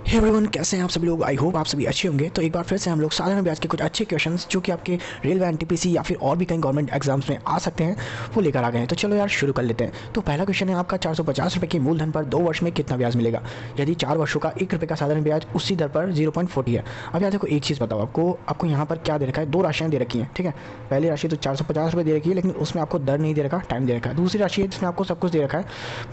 Hey everyone, कैसे हैं आप सभी लोग। आई होप आप सभी अच्छे होंगे। तो एक बार फिर से हम लोग साधारण ब्याज के कुछ अच्छे क्वेश्चंस जो कि आपके रेलवे एनटीपीसी या फिर और भी कई गवर्नमेंट एग्जाम्स में आ सकते हैं वो लेकर आ गए हैं। तो चलो यार शुरू कर लेते हैं। तो पहला क्वेश्चन है आपका, 450 रुपये की मूलधन पर 2 वर्ष में कितना ब्याज मिलेगा। यदि 4 वर्षों का 1 रुपये का साधारण ब्याज उसी दर पर 0.40 है। अब यार देखो, एक चीज़ बताओ, आपको यहाँ पर क्या दे रखा है, दो राशियाँ दे रखी हैं। ठीक है, पहली राशि तो 450 रुपये दे रखी है, लेकिन उसमें आपको दर नहीं दे रखा, टाइम दे रखा है। दूसरी राशि है जिसमें आपको सब कुछ दे रखा है,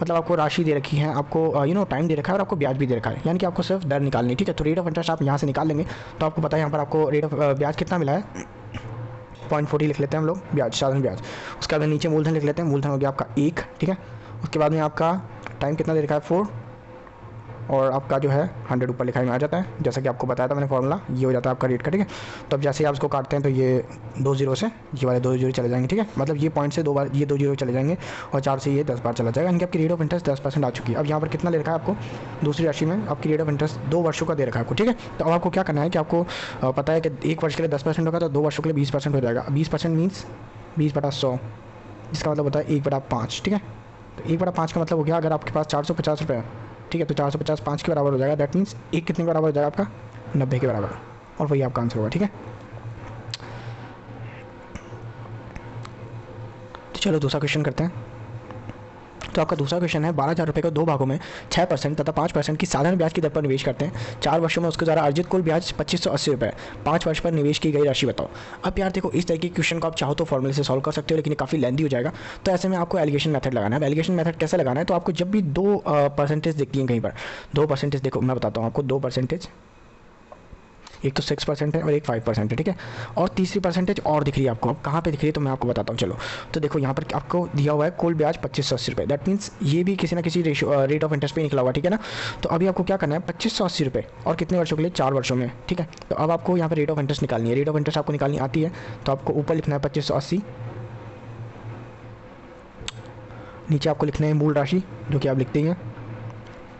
मतलब आपको राशि दे रखी है, आपको टाइम दे रखा है और आपको ब्याज भी दे रखा है, यानी कि आपको सिर्फ दर निकालनी है। ठीक है, तो रेट ऑफ इंटरेस्ट आप यहाँ से निकाल लेंगे तो आपको पता है यहाँ पर आपको रेट ऑफ ब्याज कितना मिला है। 0.40 लिख लेते हैं हम लोग, ब्याज, साधारण ब्याज। उसके बाद नीचे मूलधन लिख लेते हैं, मूलधन हो गया आपका 1। ठीक है, उसके बाद में आपका टाइम कितना दे रखा है, 4, और आपका जो है 100 ऊपर लिखाई में आ जाता है, जैसा कि आपको बताया था मैंने फॉर्मूला, ये हो जाता है आपका रेट का। ठीक है, तो अब जैसे ही आप इसको काटते हैं तो ये 2 जीरो से ये वाले 2 जीरो चले जाएंगे। ठीक है, मतलब ये पॉइंट से 2 बार ये 2 जीरो चले जाएंगे और 4 से ये 10 बार चला जाएगा, यानी कि आपकी रेट ऑफ इंटरेस्ट 10% आ चुकी है। अब यहाँ पर कितना ले रखा है आपको, दूसरी राशि में आपकी रेट ऑफ इंटरेस्ट 2 वर्षों का दे रखा है आपको। ठीक है, तो अब आपको क्या करना है कि आपको पता है कि 1 वर्ष के लिए 10% होगा, तो 2 वर्षों के लिए 20% हो जाएगा। 20% मीन्स 20/100, जिसका मतलब होता है 1/5। ठीक है, तो 1/5 का मतलब हो गया, अगर आपके पास 450 रुपये है, ठीक है, तो 450 5 के बराबर हो जाएगा। दैट मीन्स एक कितने के बराबर हो जाएगा आपका, 90 के बराबर, और वही आपका आंसर होगा। ठीक है, तो चलो दूसरा क्वेश्चन करते हैं। तो आपका दूसरा क्वेश्चन है, 12,000 रुपये को 2 भागों में 6% तथा 5% की साधारण ब्याज की दर पर निवेश करते हैं। 4 वर्षों में उसके द्वारा अर्जित कुल ब्याज 2580 रुपये। 5 वर्ष पर निवेश की गई राशि बताओ। अब यार देखो, इस तरह के क्वेश्चन को आप चाहो तो फॉर्मूले से सॉल्व कर सकते हो, लेकिन ये काफ़ी लेंदी हो जाएगा। तो ऐसे में आपको एलिगेशन मेथड लगाना है। अब एलिगेशन मेथड कैसे लगाना है, तो आपको जब भी 2 परसेंटेज दिखती हैं कहीं पर, 2% देखो मैं बताता हूँ आपको, 2%, एक तो 6% है और एक 5% है। ठीक है, और तीसरी परसेंटेज और दिख रही है आपको। अब कहाँ पे दिख रही है तो मैं आपको बताता हूँ। चलो, तो देखो यहाँ पर आपको दिया हुआ है कुल ब्याज 2580 रुपये। दैट मीन्स ये भी किसी ना किसी रेशियो रेट ऑफ इंटरेस्ट पे निकला हुआ। ठीक है ना, तो अभी आपको क्या करना है, 2580 रुपये, और कितने वर्षों के लिए, 4 वर्षों में। ठीक है, तो अब आपको यहाँ पर रेट ऑफ इंटरेस्ट निकालनी है। रेट ऑफ इंटरेस्ट आपको निकालनी आती है, तो आपको ऊपर लिखना है 2580, नीचे आपको लिखना है मूल राशि जो कि आप लिखते ही हैं।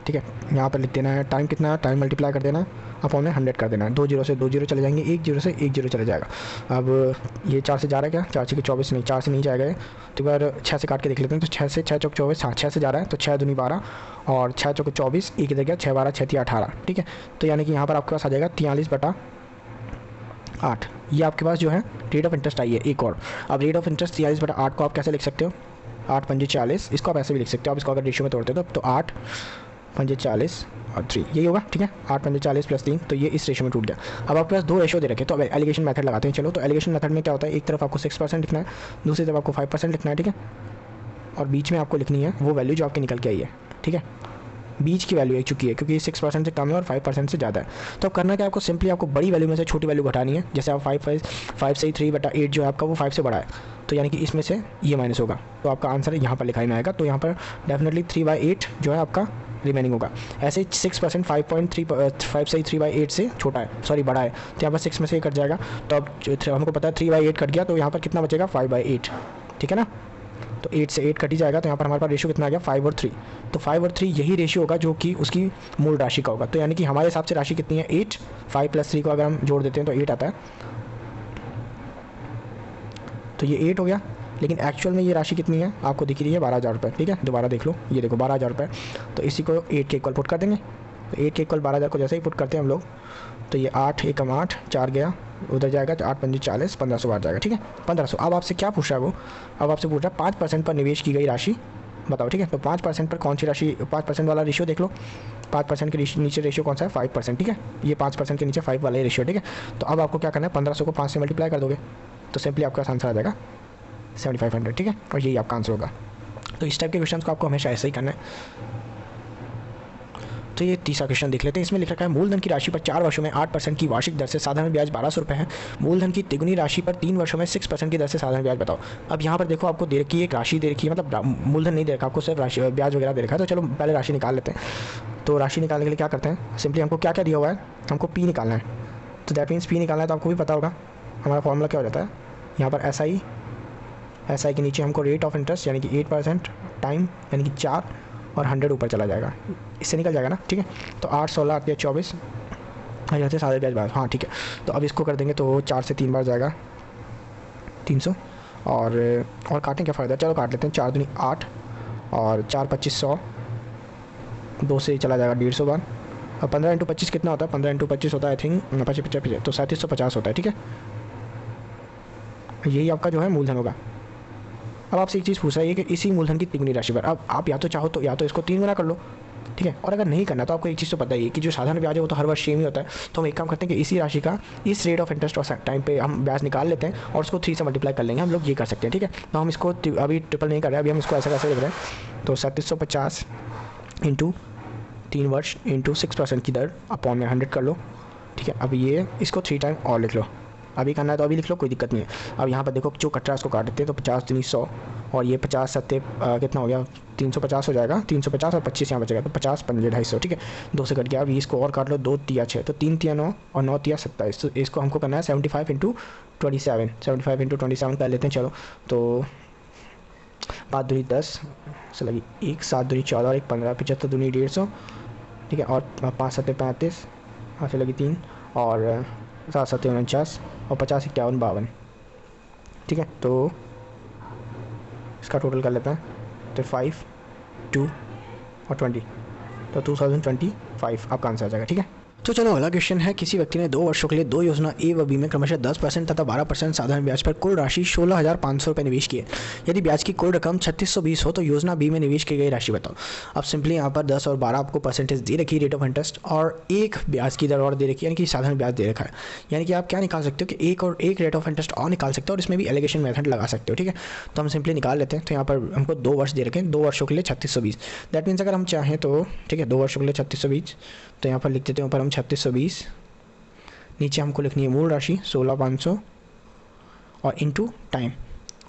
ठीक है, यहाँ पर लिख देना है टाइम कितना है, टाइम मल्टीप्लाई कर देना है, अपॉन में 100 कर देना है। 2 जीरो से 2 जीरो चले जाएंगे, 1 जीरो से 1 जीरो चले जाएगा। अब ये 4 से जा रहा है क्या, 4 से 24 नहीं, 4 से नहीं जाएगा ये, तो एक बार 6 से काट के देख लेते हैं। तो 6 से 6 चौक 24, हाँ 6 से जा रहा है, तो 6 दूनी 12 और 6 चौक 24, एक इधर गया, 6 12 6 3 18। ठीक है, तो यानी कि यहाँ पर आपके पास आ जाएगा 43/8। ये आपके पास जो है रेट ऑफ इंटरेस्ट आई है एक और। अब रेट ऑफ इंटरेस्ट 43/8 को आप कैसे लिख सकते हो, 8 पंजे 40, इसको आप ऐसे भी लिख सकते हो। आप इसको अगर रेशियो में तोड़ते हो तो 8 पंजे 40 और 3, यही होगा। ठीक है, 8 पंजे 40 प्लस 3, तो ये इस रेशियो में टूट गया। अब आपके पास 2 रेशियो दे रखे, तो अब एलिगेशन मेथड लगाते हैं। चलो, तो एलिगेशन मेथड में क्या होता है, एक तरफ आपको 6% लिखना है, दूसरी तरफ आपको 5% लिखना है। ठीक है, और बीच में आपको लिखनी है वो वैल्यू जो आपके निकल के आई है। ठीक है, बीच की वैल्यू एक चुकी है, क्योंकि 6% से कम है और 5% से ज़्यादा है। तो अब करना क्या, आपको सिंपली आपको बड़ी वैल्यू में से छोटी वैल्यू घटानी है। जैसे आप 5 से 3/8 जो है आपका, वो 5 से बड़ा है, तो यानी कि इसमें से ये माइनस होगा, तो आपका आंसर यहाँ पर लिखाई में आएगा। तो यहाँ पर डेफिनेटली 3/8 जो है आपका रिमेनिंग होगा। ऐसे ही 6% 5 से 3/8 से छोटा है, सॉरी बड़ा है, तो यहाँ पर 6 में से कट जाएगा। तो अब हमको पता है 3/8 कट गया, तो यहाँ पर कितना बचेगा, 5/8। ठीक है ना, तो 8 से 8 कट ही जाएगा, तो यहाँ पर हमारे पास रेशियो कितना आ गया, 5 और 3। तो 5 और 3 यही रेशियो होगा जो कि उसकी मूल राशि का होगा। तो यानी कि हमारे हिसाब से राशि कितनी है, 8। 5 + 3 को अगर हम जोड़ देते हैं तो 8 आता है, तो ये 8 हो गया। लेकिन एक्चुअल में ये राशि कितनी है आपको दिख रही है, 12,000 रुपये। ठीक है, दोबारा देख लो, ये देखो 12,000 रुपये। तो इसी को 8 के इक्वल पुट कर देंगे। तो 8 के इक्वल 12,000 को जैसे ही पुट करते हैं हम लोग, तो ये 8 एकम 8, 4 गया उधर जाएगा, तो 8 पंजे 40, 1500 बाहर जाएगा। ठीक है, 1500। अब आपसे क्या पूछ रहा है वो, अब आपसे पूछ रहा है 5% पर निवेश की गई राशि बताओ। ठीक है, तो 5% पर कौन सी राशि, 5% वाला रेशियो देख लो। 5% के नीचे रेशियो कौन सा है, 5%। ठीक है, ये 5% के नीचे 5 वाला रेशियो। ठीक है, तो अब आपको क्या करना है, 1500 को 5 से मल्टीप्लाई कर दोगे, तो सिंपली आपका आंसर आ जाएगा 7500। ठीक है, और यही आपका आंसर होगा। तो इस टाइप के क्वेश्चन को आपको हमेशा ऐसे ही करना है। तो ये तीसरा क्वेश्चन देख लेते हैं। इसमें लिख रखा है, मूलधन की राशि पर 4 वर्षों में 8% की वार्षिक दर से साधारण ब्याज 1200 रुपये है। मूलधन की तिगुनी राशि पर 3 वर्षों में 6% की दर से साधारण ब्याज बताओ। अब यहाँ पर देखो, आपको दे रखी है एक राशि दे रखी है, मतलब मूलधन नहीं दे रखा, आपको सिर्फ राशि ब्याज वगैरह दे रखा है। तो चलो पहले राशि निकाल लेते हैं। तो राशि निकालने के लिए क्या करते हैं, सिंपली हमको क्या क्या दिया हुआ है, हमको पी निकालना है। तो दैट मीन्स पी निकालना है, तो आपको भी पता होगा हमारा फॉर्मूला क्या हो जाता है। यहाँ पर एस आई के नीचे हमको रेट ऑफ इंटरेस्ट यानी कि 8%, टाइम यानी कि 4, और 100 ऊपर चला जाएगा, इससे निकल जाएगा ना। ठीक है, तो 8 16 8 24 आ जाते सारे ब्याज बाद। हाँ ठीक है, तो अब इसको कर देंगे तो 4 से 3 बार जाएगा 300, और काटें क्या फ़ायदा, चलो काट लेते हैं। 4 दूनी 8 और 4 25 100, 2 से चला जाएगा 150 बार, और 15 × 25 कितना होता है? 15 × 25 होता है आई थिंक 25 तो 3750 होता है, ठीक है। यही आपका जो है मूलधन होगा। अब आपसे एक चीज़ पूछ रहा है कि इसी मूलधन की तिगुनी राशि पर, अब आप या तो चाहो तो या तो इसको 3 गुना कर लो, ठीक है। और अगर नहीं करना तो आपको एक चीज़ तो पता ही है कि जो साधारण ब्याज है वो तो हर वर्ष सेम ही होता है। तो हम एक काम करते हैं कि इसी राशि का इस रेट ऑफ इंटरेस्ट और टाइम पे हम ब्याज निकाल लेते हैं और उसको 3 से मल्टीप्लाई कर लेंगे। हम लोग ये कर सकते हैं, ठीक है। तो हम इसको अभी ट्रिपल नहीं कर रहे हैं, अभी हम इसको ऐसा कैसे लिख रहे हैं, तो 3750 इंटू 3 वर्ष इंटू 6% की दर अपॉन में 100 कर लो, ठीक है। अब ये इसको 3 टाइम और लिख लो, अभी करना है तो अभी लिख लो, कोई दिक्कत नहीं है। अब यहाँ पर देखो जो कट रहा है उसको काट देते हैं, तो 50 दूनी 100 और ये 50 सत्ते कितना हो गया, 350 हो जाएगा, 350 और 25 यहाँ बचेगा, तो 50 पंजे 250, ठीक है। 2 से कट गया। अब इसको और काट लो, 2 तिया 6, तो 3 तिया 9 और 9 तिया 27, तो इसको हमको करना है 75 × 27, 75 × 27 कर लेते हैं। चलो तो 5 दूनी 10 से लगी 1, 7 दूनी 14 और 1 15, 75 दूनी 150, ठीक है। और 5 सत्ते 35, यहाँ से लगी 3 और 7 सत्ते 49 और 50 51 52, ठीक है। तो इसका टोटल कर लेते हैं, तो 5 2 और 20, तो 2025 आपका आंसर आ जाएगा, ठीक है। तो चलो अगला क्वेश्चन है, किसी व्यक्ति ने 2 वर्षों के लिए 2 योजना ए व बी में क्रमशः 10% तथा 12% साधारण ब्याज पर कुल राशि 16,500 रुपये निवेश की है। यदि ब्याज की कुल रकम 3620 हो तो योजना बी में निवेश की गई राशि बताओ। अब सिंपली यहाँ पर 10 और 12 आपको परसेंटेज दे रखी है रेट ऑफ इंटरेस्ट, और एक ब्याज की दर और दे रखी है, यानी कि साधारण ब्याज दे रखा है। यानी कि आप क्या निकाल सकते हो कि एक रेट ऑफ इंटरेस्ट और निकाल सकते हो और इसमें भी एलिगेशन मेथड लगा सकते हो, ठीक है। तो हम सिंपली निकाल लेते हैं। तो यहाँ पर हमको 2 वर्ष दे रखे हैं, 2 वर्षों के लिए 3620, दैट मीन्स अगर हम चाहें तो, ठीक है, 2 वर्षों के लिए 3620, तो यहाँ पर लिख देते हैं ऊपर हम 3620, नीचे हमको लिखनी है मूल राशि 16,500 और इंटू टाइम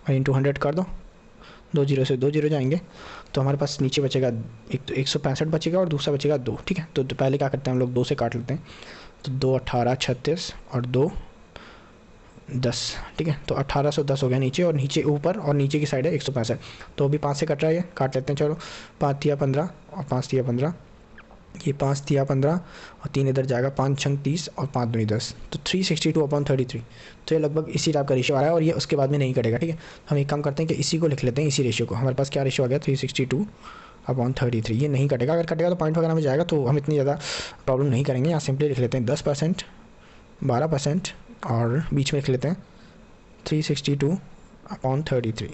और इंटू 100 कर दो, 2 जीरो से 2 जीरो जाएंगे, तो हमारे पास नीचे बचेगा एक तो 165 बचेगा और दूसरा बचेगा 2, ठीक है। तो पहले क्या करते हैं हम लोग 2 से काट लेते हैं, तो 2 18 36 और 2 10, ठीक है। तो 1810 हो गया नीचे, और नीचे ऊपर और नीचे की साइड है 165, तो अभी 5 से कट रहा है, ये काट लेते हैं। चलो 5 तिया 15 और 5 तिया 15, ये 5 तिया 15 और 3 इधर जाएगा, 5 छंग 30 और 5 दूनी 10, तो 362/33। तो ये लगभग इसी टाइप का रेशियो आ रहा है और ये उसके बाद में नहीं कटेगा, ठीक है। हम एक काम करते हैं कि इसी को लिख लेते हैं, इसी रेशियो को। हमारे पास क्या रेशियो आ गया, 362/33, ये नहीं कटेगा। अगर कटेगा तो पॉइंट वगैरह में जाएगा, तो हम इतनी ज़्यादा प्रॉब्लम नहीं करेंगे। यहाँ सिंपली लिख लेते हैं 10%, 12% और बीच में लिख लेते हैं 362/33।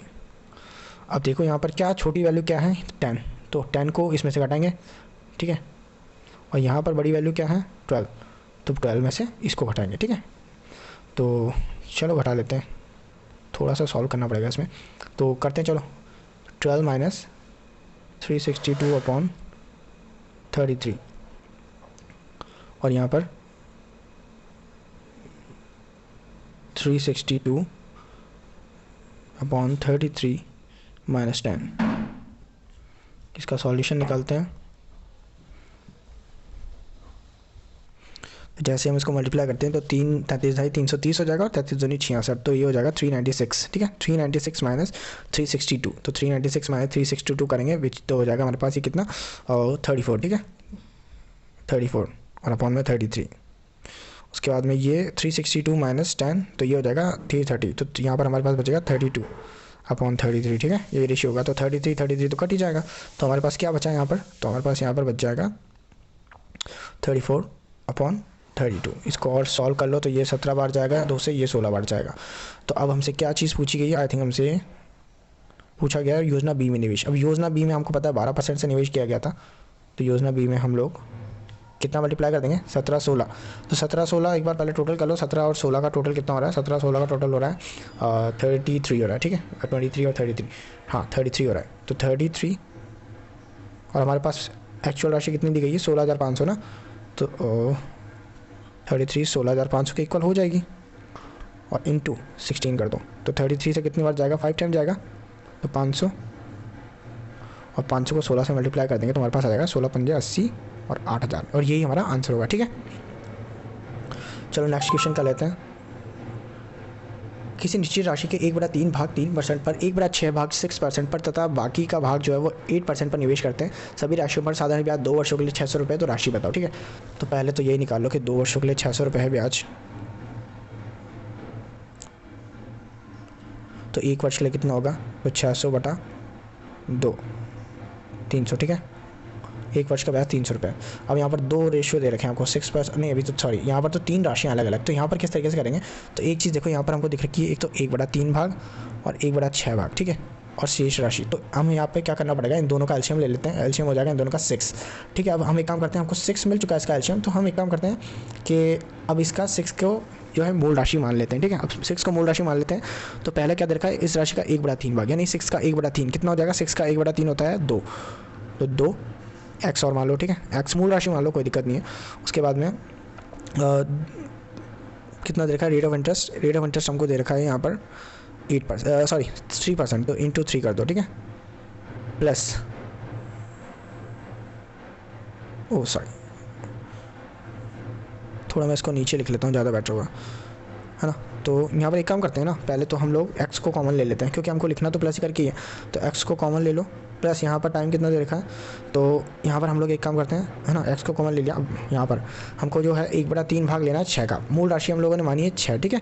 अब देखो यहाँ पर क्या छोटी वैल्यू क्या है, 10, तो 10 को इसमें से घटाएंगे, ठीक है। और यहाँ पर बड़ी वैल्यू क्या है, 12, तो 12 में से इसको घटाएंगे, ठीक है। तो चलो घटा लेते हैं, थोड़ा सा सॉल्व करना पड़ेगा इसमें, तो करते हैं। चलो 12 माइनस 362/33 और यहाँ पर 362/33 माइनस 10, इसका सॉल्यूशन निकालते हैं। जैसे हम इसको मल्टीप्लाई करते हैं तो 3 33 330 हो जाएगा और 33 दूनी 66, तो ये हो जाएगा 396, ठीक है। 396 माइनस 362, तो 396 माइनस 362 करेंगे, विच तो हो जाएगा हमारे पास ये कितना, 34, ठीक है, 34 और अपॉन में 33। उसके बाद में ये 362 माइनस 10, तो ये हो जाएगा 330, तो यहाँ पर हमारे पास बचेगा 32/33, ठीक है। ये रेशियो होगा, तो 33 तो कट ही जाएगा। तो हमारे पास क्या बचा यहाँ पर, तो हमारे पास यहाँ पर बच जाएगा 34/32। इसको और सॉल्व कर लो, तो ये 17 बार जाएगा, 2 से ये 16 बार जाएगा। तो अब हमसे क्या चीज़ पूछी गई है, आई थिंक हमसे पूछा गया है योजना बी में निवेश। अब योजना बी में हमको पता है 12% से निवेश किया गया था, तो योजना बी में हम लोग कितना मल्टीप्लाई कर देंगे, 17 16, तो 17 16 एक बार पहले टोटल कर लो, 17 और 16 का टोटल कितना हो रहा है, 17 16 का टोटल हो रहा है 33 हो रहा है, ठीक है। 23 और 33, हाँ 33 हो रहा है, तो 33 और हमारे पास एक्चुअल राशि कितनी दी गई है, 16,500 ना, तो 33 16,500 के इक्वल हो जाएगी और इंटू 16 कर दो, तो 33 से कितनी बार जाएगा, 5 टाइम जाएगा, तो 500 और 500 को 16 से मल्टीप्लाई कर देंगे तो हमारे पास आ जाएगा 16 पंजे 80 और 8,000, और यही हमारा आंसर होगा, ठीक है। चलो नेक्स्ट क्वेश्चन कर लेते हैं। किसी निश्चित राशि के 1/3 भाग 3% पर, 1/6 भाग 6% पर तथा बाकी का भाग जो है वो 8% पर निवेश करते हैं। सभी राशियों पर साधारण ब्याज 2 वर्षों के लिए 600 रुपये, तो राशि बताओ, ठीक है। तो पहले तो यही निकाल लो कि 2 वर्षों के लिए 600 रुपये है ब्याज, तो 1 वर्ष के लिए कितना होगा, तो 600/2 300, ठीक है। 1 वर्ष का ब्याज 300 रुपये। अब यहाँ पर 2 रेशियो दे रखे हैं आपको 6%, नहीं अभी तो सॉरी, यहाँ पर तो 3 राशियाँ अलग अलग। तो यहाँ पर किस तरीके से करेंगे, तो एक चीज़ देखो यहाँ पर हमको दिख रखी है, एक तो 1/3 भाग और 1/6 भाग, ठीक है, और शेष राशि। तो हम यहाँ पे क्या करना पड़ेगा, इन दोनों का एलसीएम ले लेते हैं, एलसीएम हो जाएगा इन दोनों का 6, ठीक है। अब हम एक काम करते हैं, हमको 6 मिल चुका है इसका एलसीएम, तो हम एक काम करते हैं कि अब इसका 6 को जो है मूल राशि मान लेते हैं, ठीक है। अब 6 को मूल राशि मान लेते हैं, तो पहले क्या दे रखा है, इस राशि का 1/3 भाग, यानी 6 का 1/3 कितना हो जाएगा, 6 का 1/3 होता है 2, तो 2 एक्स और मान लो, ठीक है, एक्स मूल राशि मान लो, कोई दिक्कत नहीं है। उसके बाद में कितना दे रखा है, rate of interest, rate of interest हमको दे रखा है यहाँ पर 8%, सॉरी 3%, तो इंटू 3 कर दो, ठीक है, प्लस ओ सॉरी थोड़ा मैं इसको नीचे लिख लेता हूँ, ज़्यादा बेटर होगा, है ना। तो यहाँ पर एक काम करते हैं ना, पहले तो हम लोग x को कॉमन ले लेते हैं, क्योंकि हमको लिखना तो प्लस ही करके ही है, तो x को कॉमन ले लो, प्लस यहाँ पर टाइम कितना दे रखा है, तो यहाँ पर हम लोग एक काम करते हैं, है ना, x को कॉमन ले लिया। अब यहाँ पर हमको जो है 1/3 भाग लेना है 6 का, मूल राशि हम लोगों ने मानी है 6, ठीक है,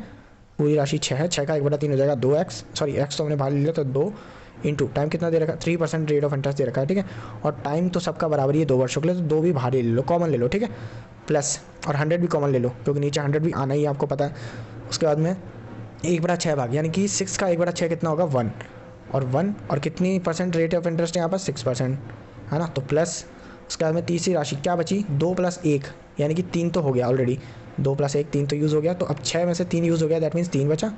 पूरी राशि 6 है, 6 का 1/3 हो जाएगा 2x, सॉरी x तो हमने भाग ले लिया, तो 2 इंटू टाइम कितना दे रखा है, 3% रेट ऑफ इंटरेस्ट दे रखा है, ठीक है, और टाइम तो सबका बराबर ही है 2 वर्षों के लिए, तो 2 भी बाहर ले लो, कॉमन ले लो, ठीक है, प्लस और 100 भी कॉमन ले लो, क्योंकि नीचे 100 भी आना ही है, आपको पता है। उसके बाद में 1/6 भाग, यानी कि 6 का 1/6 कितना होगा 1, और 1 और कितनी परसेंट रेट ऑफ इंटरेस्ट है यहाँ पर 6%, है ना, तो प्लस उसके बाद में तीसरी राशि क्या बची, 2 + 1, यानी कि 3 तो हो गया ऑलरेडी, 2 + 1 3 तो यूज़ हो गया, तो अब 6 में से 3 यूज़ हो गया, दैट मीन्स 3 बचा,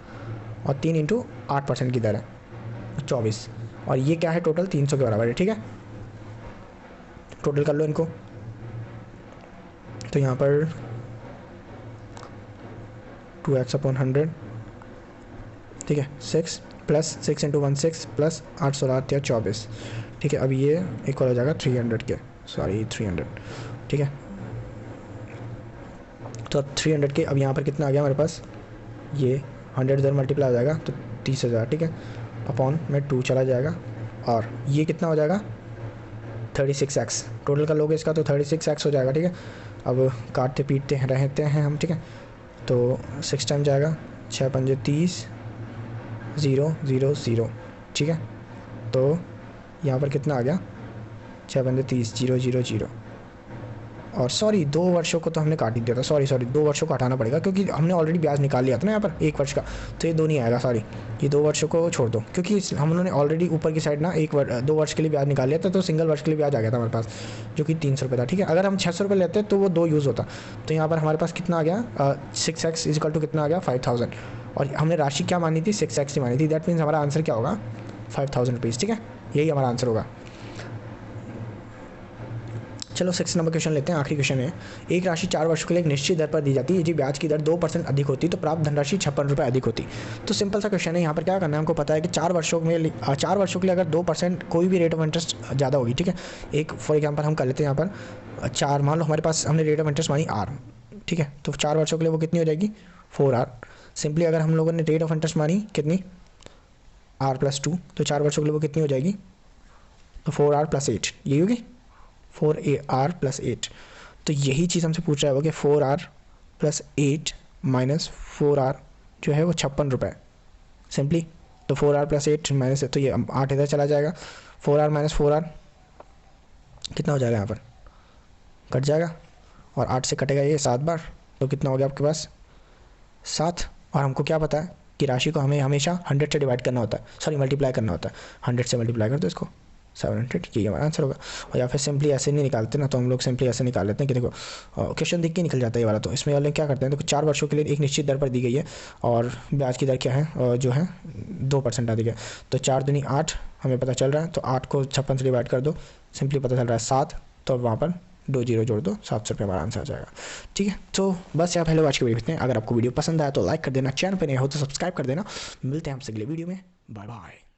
और 3 इंटू 8% की दर है 24, और ये क्या है टोटल 300 के बराबर है, ठीक है। टोटल कर लो इनको, तो यहाँ पर 2x/100, ठीक है, 6 प्लस 6 इंटू 1 6 प्लस 8 16 या 24, ठीक है। अब ये इक्वल हो जाएगा 300 के, सॉरी 300, ठीक है। तो अब 300 के, अब यहाँ पर कितना आ गया हमारे पास, ये 100 इधर मल्टीप्लाई हो जाएगा, तो 30,000, ठीक है, अपॉन में 2 चला जाएगा, और ये कितना हो जाएगा 36x, टोटल का लोगे इसका तो 36x हो जाएगा, ठीक है। अब काटते पीटते रहते हैं हम, ठीक है, तो 6 टाइम जाएगा, 6 पंजे 30, 0 0 0, ठीक है। तो यहाँ पर कितना आ गया, 6 पंजे 30, 0 0 0, और सॉरी 2 वर्षों को तो हमने काट ही दिया था, सॉरी 2 वर्षों को हटाना पड़ेगा, क्योंकि हमने ऑलरेडी ब्याज निकाल लिया था ना यहाँ पर 1 वर्ष का, तो ये 2 नहीं आएगा, सॉरी ये 2 वर्षों को छोड़ दो, क्योंकि हम उन्होंने ऑलरेडी ऊपर की साइड ना 2 वर्ष के लिए ब्याज निकाल लिया था, तो सिंगल वर्ष के लिए ब्याज आ गया था हमारे पास, जो कि 300 रुपये था, ठीक है। अगर हम 600 रुपये लेते तो वो 2 यूज़ होता, तो यहाँ पर हमारे पास कितना आ गया, 6x = कितना आ गया 5000, और हमने राशि क्या मानी थी 6x ही मानी थी, दैट मीन्स हमारा आंसर क्या होगा 5000 रुपीज़, ठीक है, यही हमारा आंसर होगा। चलो 6 नंबर क्वेश्चन लेते हैं, आखिरी क्वेश्चन है, एक राशि 4 वर्षों के लिए एक निश्चित दर पर दी जाती है, यदि ब्याज की दर 2% अधिक होती तो प्राप्त धनराशि 56 रुपये अधिक होती। तो सिंपल सा क्वेश्चन है, यहाँ पर क्या करना है, हमको पता है कि 4 वर्षों के लिए अगर 2% कोई भी रेट ऑफ इंटरेस्ट ज़्यादा होगी, ठीक है, एक फॉर एग्जाम्पल हम कर लेते हैं यहाँ पर 4, मान लो हमारे पास हमने रेट ऑफ इंटरेस्ट मानी R, ठीक है, तो 4 वर्षों के लिए वो कितनी हो जाएगी 4R। सिंपली अगर हम लोगों ने रेट ऑफ इंटरेस्ट मानी कितनी R+2, तो 4 वर्षों के लिए वो कितनी हो जाएगी, तो 4R + 8, यही होगी 4R + 8। तो यही चीज़ हमसे पूछ रहा है कि 4R + 8 माइनस 4R जो है वो 56 रुपये, सिंपली तो 4R + 8 माइनस, तो ये 8 इधर चला जाएगा, 4R - 4R कितना हो जाएगा, यहाँ पर कट जाएगा, और 8 से कटेगा ये 7 बार, तो कितना हो गया आपके पास 7। और हमको क्या पता है कि राशि को हमें हमेशा 100 से डिवाइड करना होता है, सॉरी मल्टीप्लाई करना होता है, 100 से मल्टीप्लाई कर दो इसको, 700, यही हमारा आंसर होगा। और या फिर सिंपली ऐसे नहीं निकालते ना, तो हम लोग सिंपली ऐसे निकाल लेते हैं कि देखो क्वेश्चन देख के निकल जाता है ये वाला, तो इसमें वाले क्या करते हैं, देखो 4 वर्षों के लिए एक निश्चित दर पर दी गई है, और ब्याज की दर क्या है, जो है 2% अधिक है, तो 4 दूनी 8 हमें पता चल रहा है, तो 8 को 56 से डिवाइड कर दो, सिंपली पता चल रहा है 7, तो वहाँ पर 2 0 जोड़ दो, 700 रुपये हमारा आंसर आ जाएगा, ठीक है। तो बस यहाँ पहले आज की वीडियो देखते हैं, अगर आपको वीडियो पसंद आया तो लाइक कर देना, चैनल पर नहीं हो तो सब्सक्राइब कर देना, मिलते हैं आपसे अगले वीडियो में, बाय बाय।